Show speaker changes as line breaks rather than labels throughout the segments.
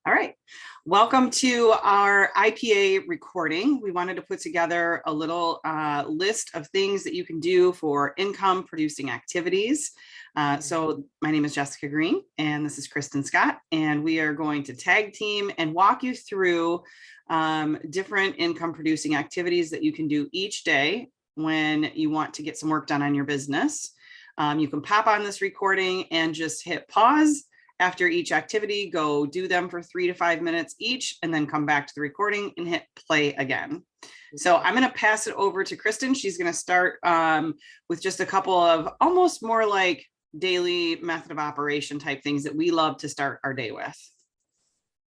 All right. Welcome to our IPA recording. We wanted to put together a little list of things that you can do for income producing activities. So my name is Jessica Green and this is Kristen Scott, and we are going to tag team and walk you through different income producing activities that you can do each day when you want to get some work done on your business. You can pop on this recording and just hit pause after each activity, go do them for 3 to 5 minutes each, and then come back to the recording and hit play again. So I'm going to pass it over to Kristen. She's going to start with just a couple of almost more like daily method of operation type things that we love to start our day with.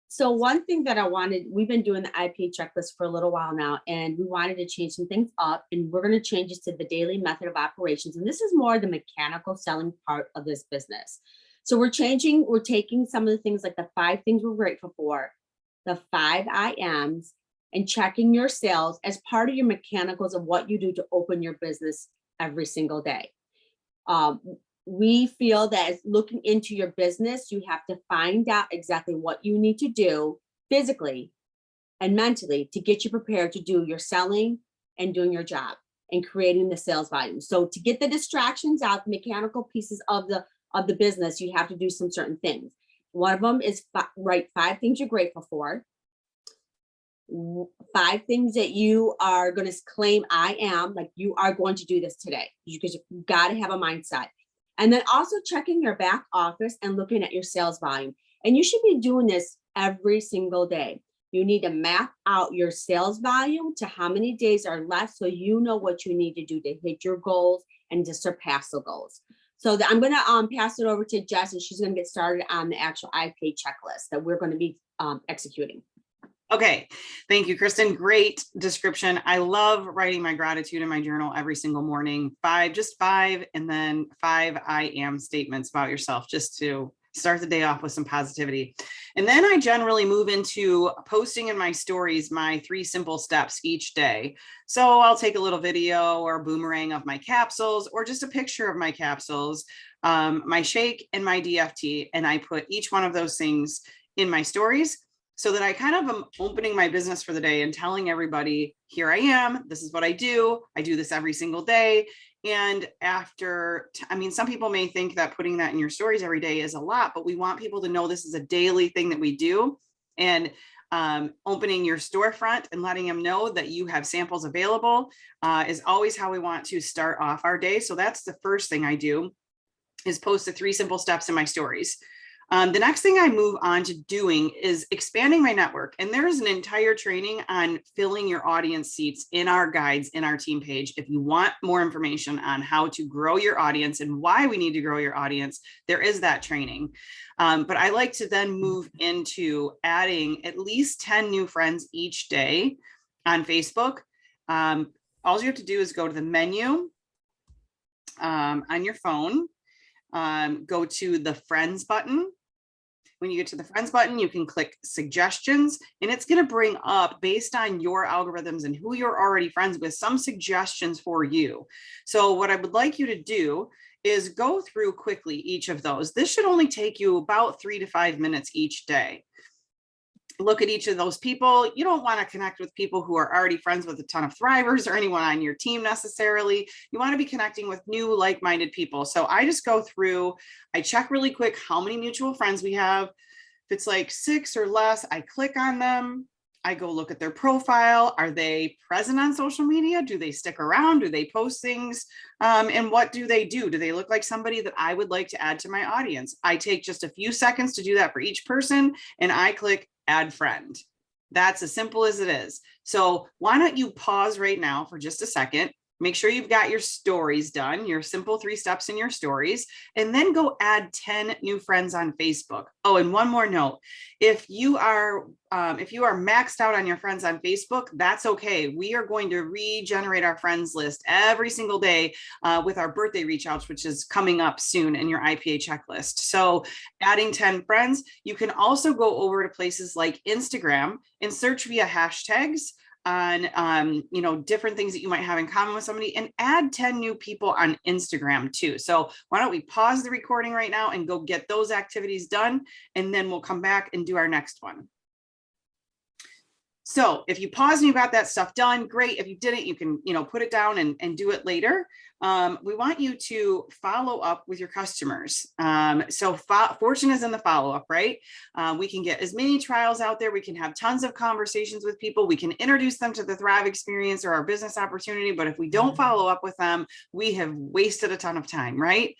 So one thing that we've been doing the IPA checklist for a little while now, and we wanted to change some things up, and we're going to change this to the daily method of operations. And this is more the mechanical selling part of this business. So we're taking some of the things like the 5 things we're grateful for, the 5 I Ams, and checking your sales as part of your mechanicals of what you do to open your business every single day. We feel that as looking into your business, you have to find out exactly what you need to do physically and mentally to get you prepared to do your selling and doing your job and creating the sales volume. So to get the distractions out, the mechanical pieces of the business, you have to do some certain things. One of them is write 5 things you're grateful for, 5 things that you are going to claim I am, like you are going to do this today, because you've got to have a mindset. And then also checking your back office and looking at your sales volume. And you should be doing this every single day. You need to map out your sales volume to how many days are left, so you know what you need to do to hit your goals and to surpass the goals. So I'm going to pass it over to Jess, and she's going to get started on the actual IPA checklist that we're going to be executing.
Okay, thank you, Kristen. Great description. I love writing my gratitude in my journal every single morning. 5, and then 5 I am statements about yourself, just to start the day off with some positivity. And then I generally move into posting in my stories my 3 simple steps each day. So I'll take a little video or a boomerang of my capsules, or just a picture of my capsules, my shake and my DFT. And I put each one of those things in my stories, so that I kind of am opening my business for the day and telling everybody, here I am, this is what I do this every single day. And some people may think that putting that in your stories every day is a lot, but we want people to know this is a daily thing that we do. And opening your storefront and letting them know that you have samples available is always how we want to start off our day. So that's the first thing I do, is post the 3 simple steps in my stories. The next thing I move on to doing is expanding my network. And there's an entire training on filling your audience seats in our guides in our team page. If you want more information on how to grow your audience and why we need to grow your audience, there is that training. But I like to then move into adding at least 10 new friends each day on Facebook. All you have to do is go to the menu on your phone. Go to the friends button. When you get to the friends button, you can click suggestions, and it's going to bring up, based on your algorithms and who you're already friends with, some suggestions for you. So what I would like you to do is go through quickly each of those. This should only take you about 3 to 5 minutes each day. Look at each of those people. You don't want to connect with people who are already friends with a ton of thrivers or anyone on your team necessarily. You want to be connecting with new like-minded people. So I just go through, I check really quick how many mutual friends we have. If it's like 6 or less, I click on them. I go look at their profile. Are they present on social media? Do they stick around? Do they post things? And what do they do? Do they look like somebody that I would like to add to my audience? I take just a few seconds to do that for each person, and I click add friend. That's as simple as it is. So why don't you pause right now for just a second, make sure you've got your stories done, your simple 3 steps in your stories, and then go add 10 new friends on Facebook. Oh, and one more note, if you are maxed out on your friends on Facebook, that's okay. We are going to regenerate our friends list every single day with our birthday reach outs, which is coming up soon in your IPA checklist. So adding 10 friends, you can also go over to places like Instagram and search via hashtags. on, different things that you might have in common with somebody, and add 10 new people on Instagram too. So why don't we pause the recording right now and go get those activities done, and then we'll come back and do our next one. So if you pause and you got that stuff done, great. If you didn't, you can, put it down and do it later. We want you to follow up with your customers. So fortune is in the follow-up, right? We can get as many trials out there. We can have tons of conversations with people. We can introduce them to the Thrive experience or our business opportunity. But if we don't follow up with them, we have wasted a ton of time, right?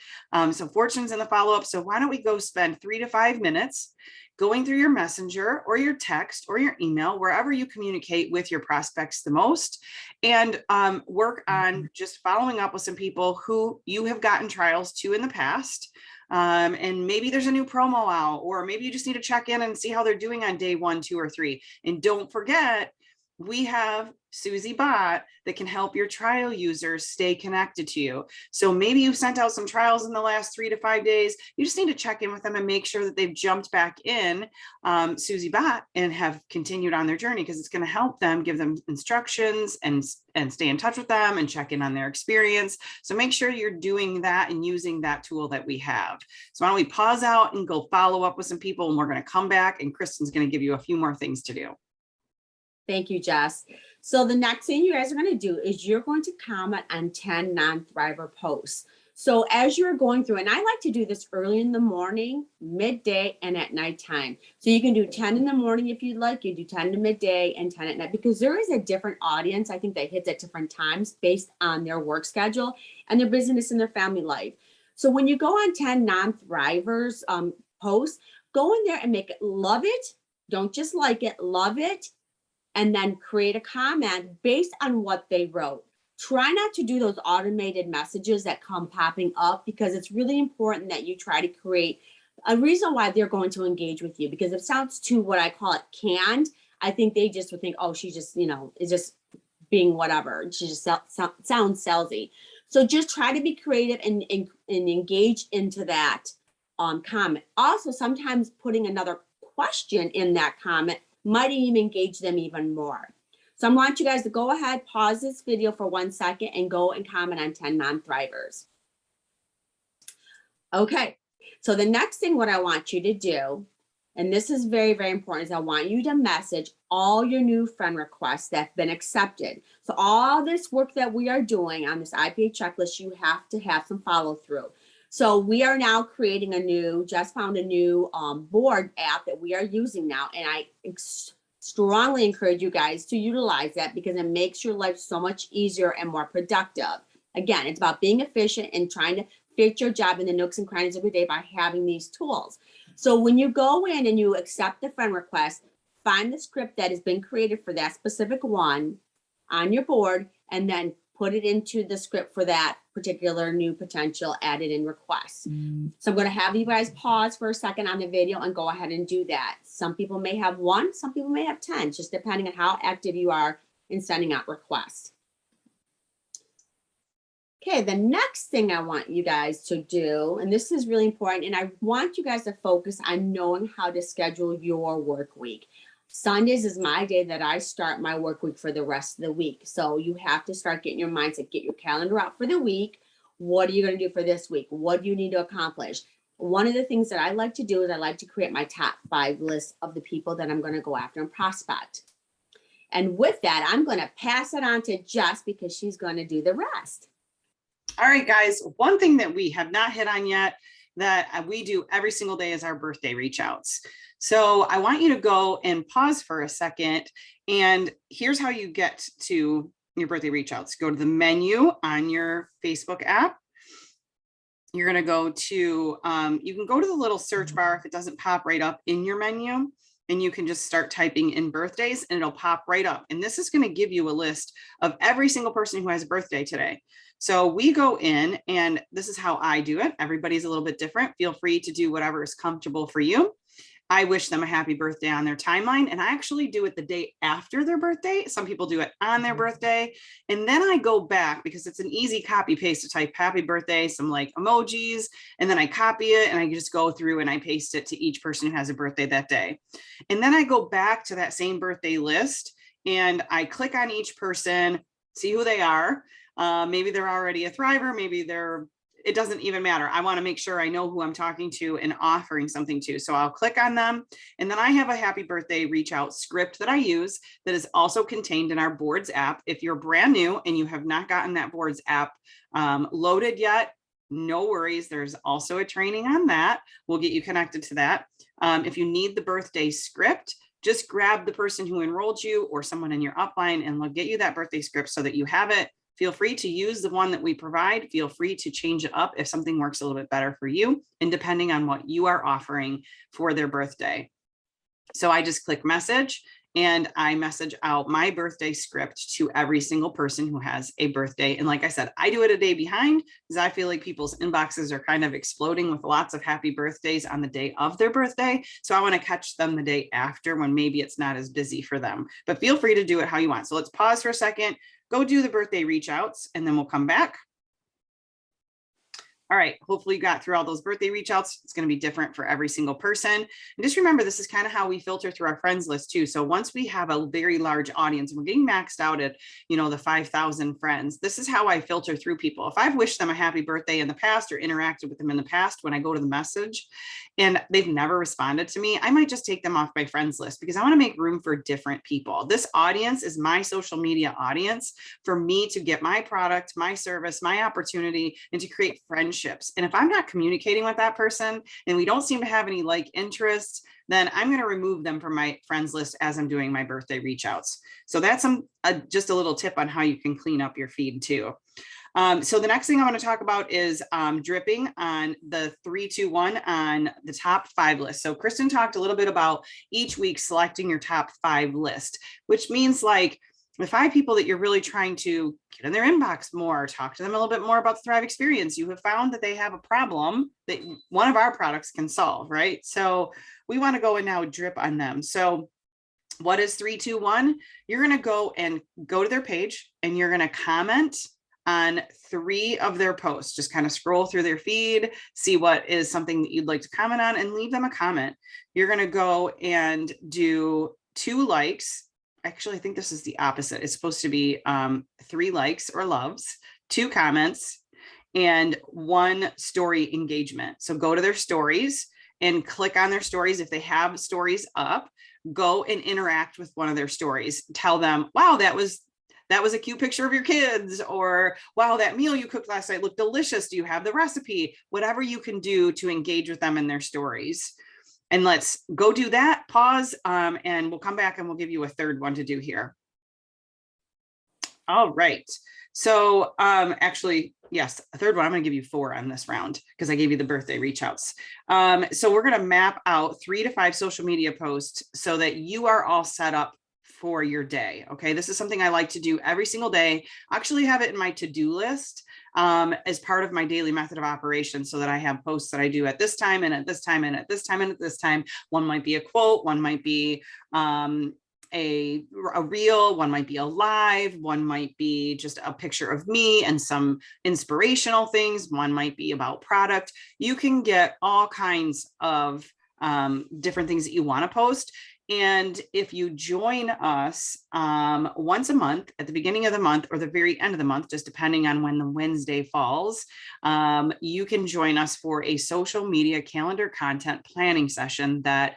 So fortune's in the follow-up. So why don't we go spend 3 to 5 minutes going through your messenger or your text or your email, wherever you communicate with your prospects the most, and work on just following up with some people who you have gotten trials to in the past. And maybe there's a new promo out, or maybe you just need to check in and see how they're doing on day 1, 2, or 3. And don't forget, we have Susie Bot that can help your trial users stay connected to you. So maybe you've sent out some trials in the last 3 to 5 days. You just need to check in with them and make sure that they've jumped back in Susie Bot and have continued on their journey, because it's going to help them, give them instructions and stay in touch with them and check in on their experience. So make sure you're doing that and using that tool that we have. So why don't we pause out and go follow up with some people, and we're going to come back and Kristen's going to give you a few more things to do.
Thank you, Jess. So the next thing you guys are going to do is you're going to comment on 10 non-thriver posts. So as you're going through, and I like to do this early in the morning, midday, and at nighttime. So you can do 10 in the morning if you'd like. You do 10 to midday and 10 at night, because there is a different audience, I think, that hits at different times based on their work schedule and their business and their family life. So when you go on 10 non-thrivers posts, go in there and make it, love it. Don't just like it, love it. And then create a comment based on what they wrote. Try not to do those automated messages that come popping up, because it's really important that you try to create a reason why they're going to engage with you, because if it sounds too, what I call it, canned, I think they just would think, oh, she just, is just being whatever. She just sounds salesy. So just try to be creative and engage into that comment. Also, sometimes putting another question in that comment might even engage them even more. So I want you guys to go ahead, pause this video for 1 second and go and comment on 10 non-thrivers. Okay, so the next thing what I want you to do, and this is very, very important, is I want you to message all your new friend requests that have been accepted. So all this work that we are doing on this IPA checklist, you have to have some follow through. So we are now creating just found a new board app that we are using now. And I strongly encourage you guys to utilize that, because it makes your life so much easier and more productive. Again, it's about being efficient and trying to fit your job in the nooks and crannies of your day by having these tools. So when you go in and you accept the friend request, find the script that has been created for that specific one on your board, and then put it into the script for that particular new potential added in request. So I'm going to have you guys pause for a second on the video and go ahead and do that. Some people may have 1, some people may have 10, just depending on how active you are in sending out requests. Okay, the next thing I want you guys to do, and this is really important, and I want you guys to focus on knowing how to schedule your work week. Sundays is my day that I start my work week for the rest of the week. So you have to start getting your mindset, get your calendar out for the week. What are you going to do for this week? What do you need to accomplish? One of the things that I like to do is I like to create my top 5 list of the people that I'm going to go after and prospect. And with that, I'm going to pass it on to Jess, because she's going to do the rest.
All right, guys, one thing that we have not hit on yet that we do every single day is our birthday reach outs. So I want you to go and pause for a second. And here's how you get to your birthday reach outs. Go to the menu on your Facebook app. You're going to go to, you can go to the little search bar if it doesn't pop right up in your menu. And you can just start typing in birthdays and it'll pop right up. And this is going to give you a list of every single person who has a birthday today. So we go in, and this is how I do it. Everybody's a little bit different. Feel free to do whatever is comfortable for you. I wish them a happy birthday on their timeline, and I actually do it the day after their birthday. Some people do it on their birthday. And then I go back, because it's an easy copy paste to type happy birthday, some like emojis, and then I copy it and I just go through and I paste it to each person who has a birthday that day. And then I go back to that same birthday list and I click on each person, see who they are. Maybe they're already a thriver, maybe it doesn't even matter. I want to make sure I know who I'm talking to and offering something to. So I'll click on them. And then I have a happy birthday reach out script that I use that is also contained in our boards app. If you're brand new and you have not gotten that boards app loaded yet, no worries. There's also a training on that. We'll get you connected to that. If you need the birthday script, just grab the person who enrolled you or someone in your upline and they'll get you that birthday script so that you have it. Feel free to use the one that we provide. Feel free to change it up if something works a little bit better for you and depending on what you are offering for their birthday. So I just click message and I message out my birthday script to every single person who has a birthday. And like I said, I do it a day behind because I feel like people's inboxes are kind of exploding with lots of happy birthdays on the day of their birthday. So I want to catch them the day after when maybe it's not as busy for them, but feel free to do it how you want. So let's pause for a second, go do the birthday reach outs, and then we'll come back. All right, hopefully you got through all those birthday reach outs. It's going to be different for every single person. And just remember, this is kind of how we filter through our friends list too. So once we have a very large audience, we're getting maxed out at, the 5,000 friends. This is how I filter through people. If I've wished them a happy birthday in the past or interacted with them in the past, when I go to the message and they've never responded to me, I might just take them off my friends list because I want to make room for different people. This audience is my social media audience for me to get my product, my service, my opportunity, and to create friendships. And if I'm not communicating with that person and we don't seem to have any like interests, then I'm going to remove them from my friends list as I'm doing my birthday reach outs. So that's just a little tip on how you can clean up your feed too. So the next thing I want to talk about is dripping on the 3-2-1 on the top 5 list. So Kristen talked a little bit about each week selecting your top 5 list, which means like the 5 people that you're really trying to get in their inbox more, talk to them a little bit more about the Thrive experience. You have found that they have a problem that one of our products can solve, right? So we want to go and now drip on them. So what is 3-2-1? You're going to go to their page and you're going to comment on 3 of their posts. Just kind of scroll through their feed, see what is something that you'd like to comment on and leave them a comment. You're going to go and do 2 likes. Actually, I think this is the opposite. It's supposed to be 3 likes or loves, 2 comments, and 1 story engagement. So go to their stories and click on their stories. If they have stories up, go and interact with one of their stories. Tell them, wow, that was a cute picture of your kids, or wow, that meal you cooked last night looked delicious. Do you have the recipe? Whatever you can do to engage with them in their stories. And let's go do that, pause, and we'll come back and we'll give you a 3rd one to do here. All right. So actually, yes, a 3rd one. I'm going to give you 4 on this round because I gave you the birthday reach outs. So we're going to map out 3 to 5 social media posts so that you are all set up for your day. Okay. This is something I like to do every single day. I actually have it in my to-do list as part of my daily method of operation so that I have posts that I do at this time and at this time and at this time and at this time. One might be a quote, one might be a reel, one might be a live, one might be just a picture of me and some inspirational things. One might be about product. You can get all kinds of different things that you want to post. And if you join us once a month at the beginning of the month or the very end of the month, just depending on when the Wednesday falls, you can join us for a social media calendar content planning session that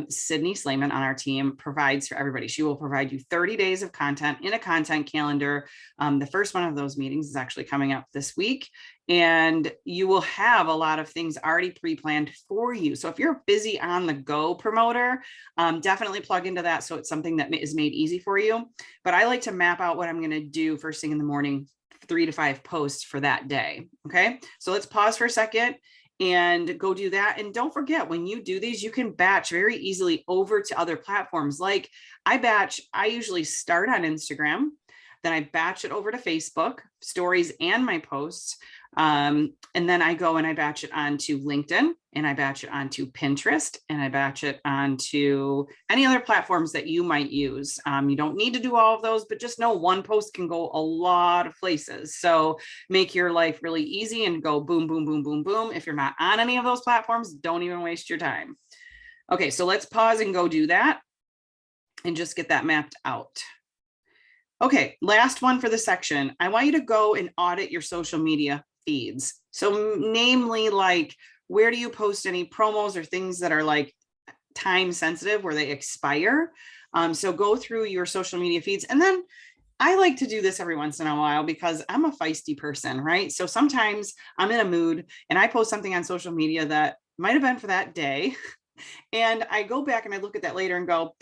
Sydney Slayman on our team provides for everybody. She will provide you 30 days of content in a content calendar. The first one of those meetings is actually coming up this week. And you will have a lot of things already pre-planned for you. So if you're a busy on the go promoter, definitely plug into that. So it's something that is made easy for you. But I like to map out what I'm going to do first thing in the morning, 3 to 5 posts for that day. Okay. So let's pause for a second and go do that. And don't forget, when you do these, you can batch very easily over to other platforms. Like I usually start on Instagram, then I batch it over to Facebook, stories and my posts. And then I go and I batch it onto LinkedIn, and I batch it onto Pinterest, and I batch it onto any other platforms that you might use. You don't need to do all of those, but just know one post can go a lot of places. So make your life really easy and go boom, boom, boom, boom, boom. If you're not on any of those platforms, don't even waste your time. Okay, so let's pause and go do that. and just get that mapped out. Okay, last one for the section. I want you to go and audit your social media feeds. So namely, like, where do you post any promos or things that are like time sensitive where they expire? So go through your social media feeds. And then I like to do this every once in a while because I'm a feisty person, right? So sometimes I'm in a mood and I post something on social media that might have been for that day. And I go back and I look at that later and go,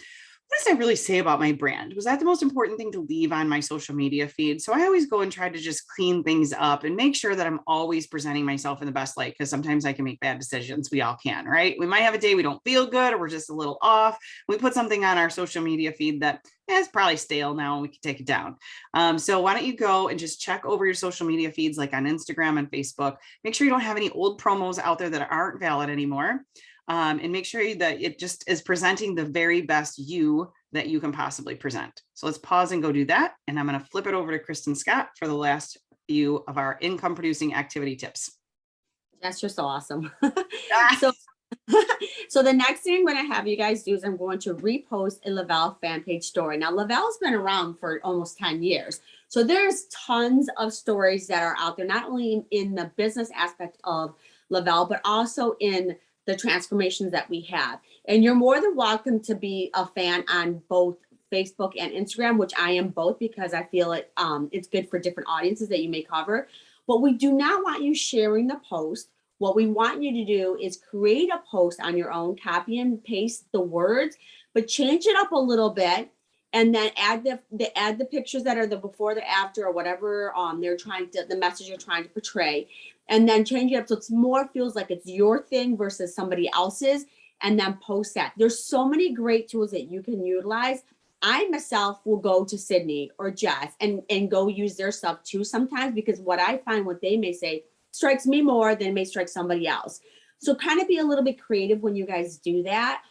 what does that really say about my brand? Was that the most important thing to leave on my social media feed? So I always go and try to just clean things up and make sure that I'm always presenting myself in the best light, because sometimes I can make bad decisions. We all can, right? We might have a day we don't feel good or we're just a little off. We put something on our social media feed that is probably stale now and we can take it down. So why don't you go and just check over your social media feeds, like on Instagram and Facebook. Make sure you don't have any old promos out there that aren't valid anymore. And make sure that it just is presenting the very best you that you can possibly present. So let's pause and go do that. And I'm going to flip it over to Kristen Scott for the last few of our income producing activity tips.
Jess, you're so awesome. So the next thing I'm going to have you guys do is I'm going to repost a Lavelle fan page story. Now, Lavelle's been around for almost 10 years. So there's tons of stories that are out there, not only in the business aspect of Lavelle, but also in the transformations that we have. And you're more than welcome to be a fan on both Facebook and Instagram, which I am both, because I feel it's good for different audiences that you may cover. But we do not want you sharing the post. What we want you to do is create a post on your own, copy and paste the words, but change it up a little bit, and then add the pictures that are the before, the after, or whatever the message you're trying to portray, and then change it up so it's more feels like it's your thing versus somebody else's, and then post that. There's so many great tools that you can utilize. I myself will go to Sydney or Jess and go use their stuff too sometimes, because what I find what they may say strikes me more than may strike somebody else. So kind of be a little bit creative when you guys do that.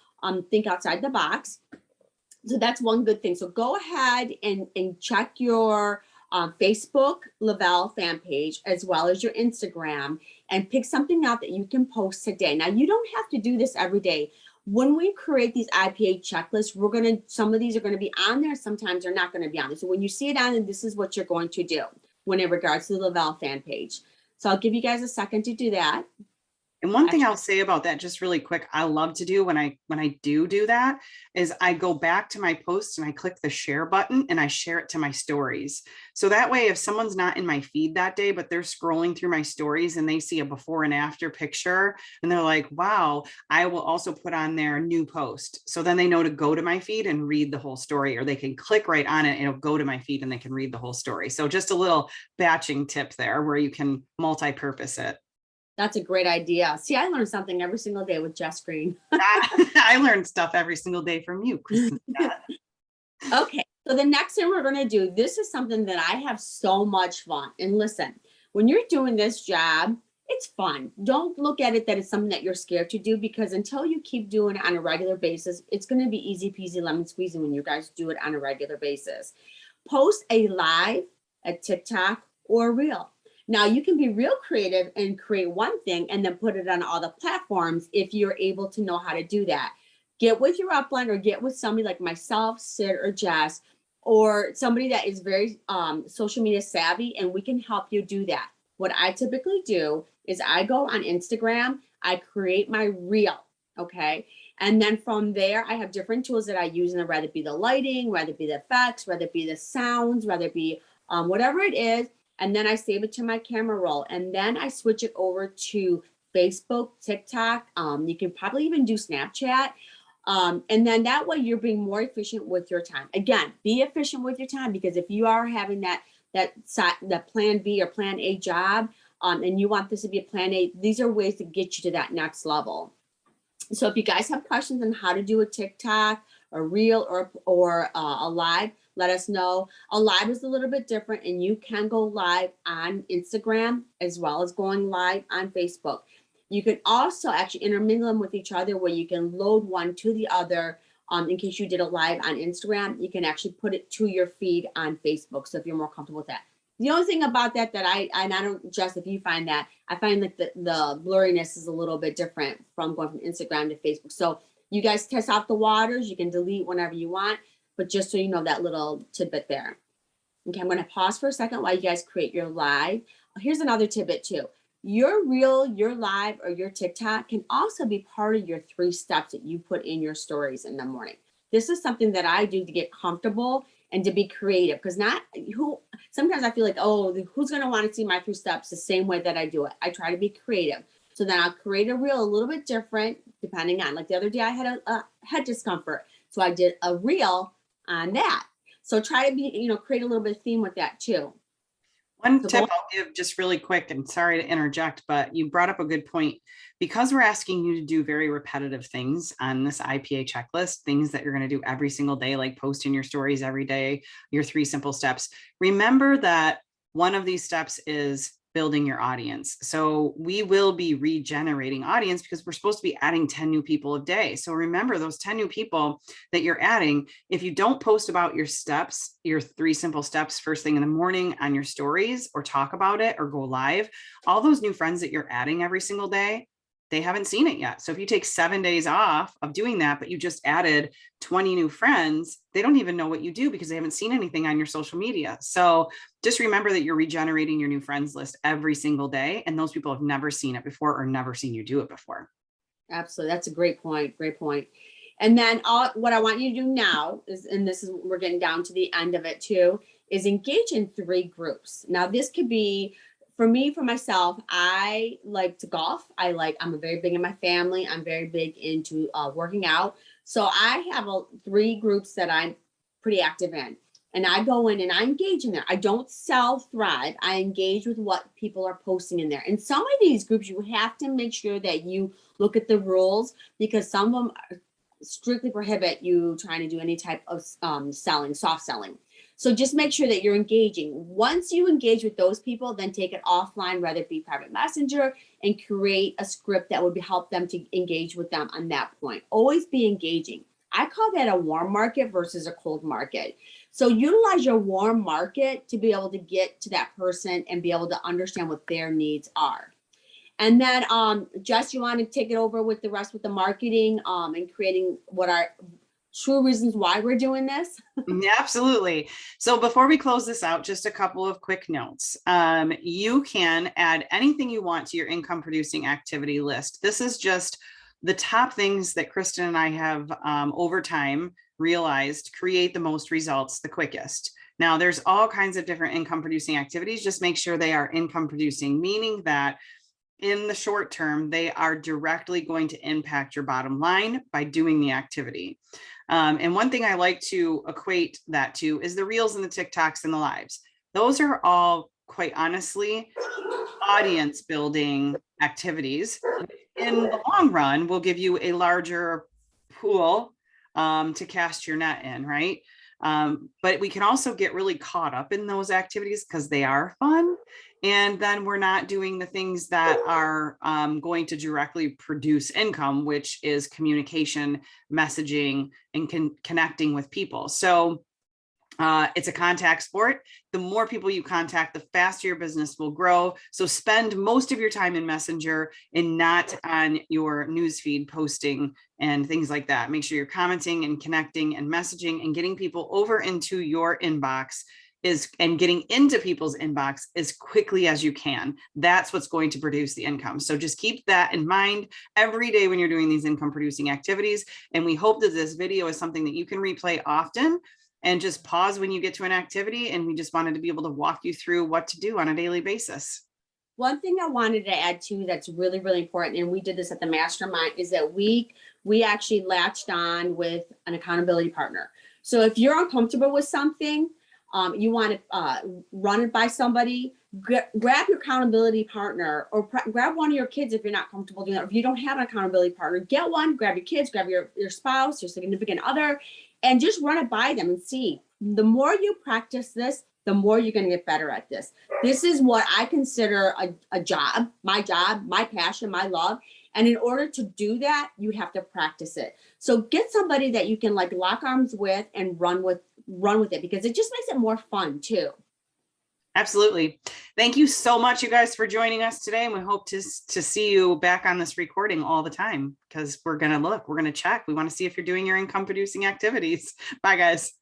Think outside the box. So that's one good thing. So go ahead and check your Facebook Lavelle fan page as well as your Instagram, and pick something out that you can post today. Now, you don't have to do this every day. When we create these IPA checklists, some of these are going to be on there. Sometimes they're not going to be on there. So when you see it on there, this is what you're going to do when in regards to the Lavelle fan page. So I'll give you guys a second to do that.
And one thing I'll say about that, just really quick, I love to do when I do that is I go back to my post and I click the share button and I share it to my stories. So that way, if someone's not in my feed that day, but they're scrolling through my stories and they see a before and after picture and they're like, wow, I will also put on their new post. So then they know to go to my feed and read the whole story, or they can click right on it and it'll go to my feed and they can read the whole story. So just a little batching tip there where you can multi-purpose it.
That's a great idea. See, I learn something every single day with Jess Green.
I learned stuff every single day from you, Kristen.
Okay, so the next thing we're going to do, this is something that I have so much fun. And listen, when you're doing this job, it's fun. Don't look at it that it's something that you're scared to do, because until you keep doing it on a regular basis, it's going to be easy peasy lemon squeezy when you guys do it on a regular basis. Post a live, a TikTok, or a reel. Now, you can be real creative and create one thing and then put it on all the platforms if you're able to know how to do that. Get with your upline or get with somebody like myself, Sid, or Jess, or somebody that is very social media savvy, and we can help you do that. What I typically do is I go on Instagram, I create my reel, okay? And then from there, I have different tools that I use, and whether it be the lighting, whether it be the effects, whether it be the sounds, whether it be whatever it is. And then I save it to my camera roll, and then I switch it over to Facebook, TikTok. You can probably even do Snapchat. And then that way you're being more efficient with your time. Again, be efficient with your time, because if you are having that plan B or plan A job, and you want this to be a plan A, these are ways to get you to that next level. So if you guys have questions on how to do a TikTok, a reel, or a live, let us know. A live is a little bit different, and you can go live on Instagram as well as going live on Facebook. You can also actually intermingle them with each other, where you can load one to the other. In case you did a live on Instagram, you can actually put it to your feed on Facebook. So if you're more comfortable with that. The only thing about that I don't, Jess, if you find that, I find that the blurriness is a little bit different from going from Instagram to Facebook. So you guys test out the waters. You can delete whenever you want. but just so you know that little tidbit there. Okay, I'm going to pause for a second while you guys create your live. Here's another tidbit too. Your reel, your live, or your TikTok can also be part of your 3 steps that you put in your stories in the morning. This is something that I do to get comfortable and to be creative, because sometimes I feel like, oh, who's going to want to see my 3 steps the same way that I do it? I try to be creative. So then I'll create a reel a little bit different depending on, like the other day I had a head discomfort. So I did a reel on that. So try to create a little bit of theme with that too.
One tip I'll give just really quick, and sorry to interject, but you brought up a good point. Because we're asking you to do very repetitive things on this IPA checklist, things that you're going to do every single day, like posting your stories every day, your 3 simple steps. Remember that one of these steps is building your audience. So we will be regenerating audience because we're supposed to be adding 10 new people a day. So remember those 10 new people that you're adding. If you don't post about your steps, your 3 simple steps first thing in the morning on your stories, or talk about it or go live, all those new friends that you're adding every single day, they haven't seen it yet. So if you take 7 days off of doing that, but you just added 20 new friends, they don't even know what you do because they haven't seen anything on your social media. So just remember that you're regenerating your new friends list every single day. And those people have never seen it before or never seen you do it before.
Absolutely. That's a great point. Great point. And then what I want you to do now is, and this is, we're getting down to the end of it too, is engage in 3 groups. Now this could be, for me, for myself, I like to golf. I'm very big in my family. I'm very big into working out. So I have 3 groups that I'm pretty active in. And I go in and I engage in there. I don't sell Thrive. I engage with what people are posting in there. In some of these groups, you have to make sure that you look at the rules, because some of them strictly prohibit you trying to do any type of selling, soft selling. So just make sure that you're engaging. Once you engage with those people, then take it offline, whether it be private messenger, and create a script that would help them to engage with them on that point. Always be engaging. I call that a warm market versus a cold market. So utilize your warm market to be able to get to that person and be able to understand what their needs are. And then Jess, you want to take it over with the rest with the marketing and creating what are true reasons why we're doing this?
Yeah, absolutely. So before we close this out, just a couple of quick notes. You can add anything you want to your income producing activity list. This is just the top things that Kristen and I have over time realized create the most results the quickest. Now, there's all kinds of different income producing activities. Just make sure they are income producing, meaning that in the short term, they are directly going to impact your bottom line by doing the activity. And one thing I like to equate that to is the reels and the TikToks and the lives. Those are all, quite honestly, audience building activities. In the long run, will give you a larger pool to cast your net in, right? But we can also get really caught up in those activities because they are fun. And then we're not doing the things that are going to directly produce income, which is communication, messaging, and connecting with people. So it's a contact sport. The more people you contact, the faster your business will grow. So spend most of your time in Messenger and not on your newsfeed posting and things like that. Make sure you're commenting and connecting and messaging and getting people over into your inbox and getting into people's inbox as quickly as you can. That's what's going to produce the income. So just keep that in mind every day when you're doing these income producing activities. And we hope that this video is something that you can replay often and just pause when you get to an activity. And we just wanted to be able to walk you through what to do on a daily basis.
One thing I wanted to add too that's really, really important, and we did this at the mastermind, is that we actually latched on with an accountability partner. So if you're uncomfortable with something, you want to run it by somebody, grab your accountability partner, or grab one of your kids if you're not comfortable doing that. If you don't have an accountability partner, get one, grab your kids, grab your spouse, your significant other, and just run it by them and see. The more you practice this, the more you're going to get better at this. This is what I consider a job, my passion, my love. And in order to do that, you have to practice it. So get somebody that you can like lock arms with and run with it, because it just makes it more fun too.
Absolutely. Thank you so much, you guys, for joining us today. And we hope to see you back on this recording all the time, because we're going to check. We want to see if you're doing your income producing activities. Bye, guys.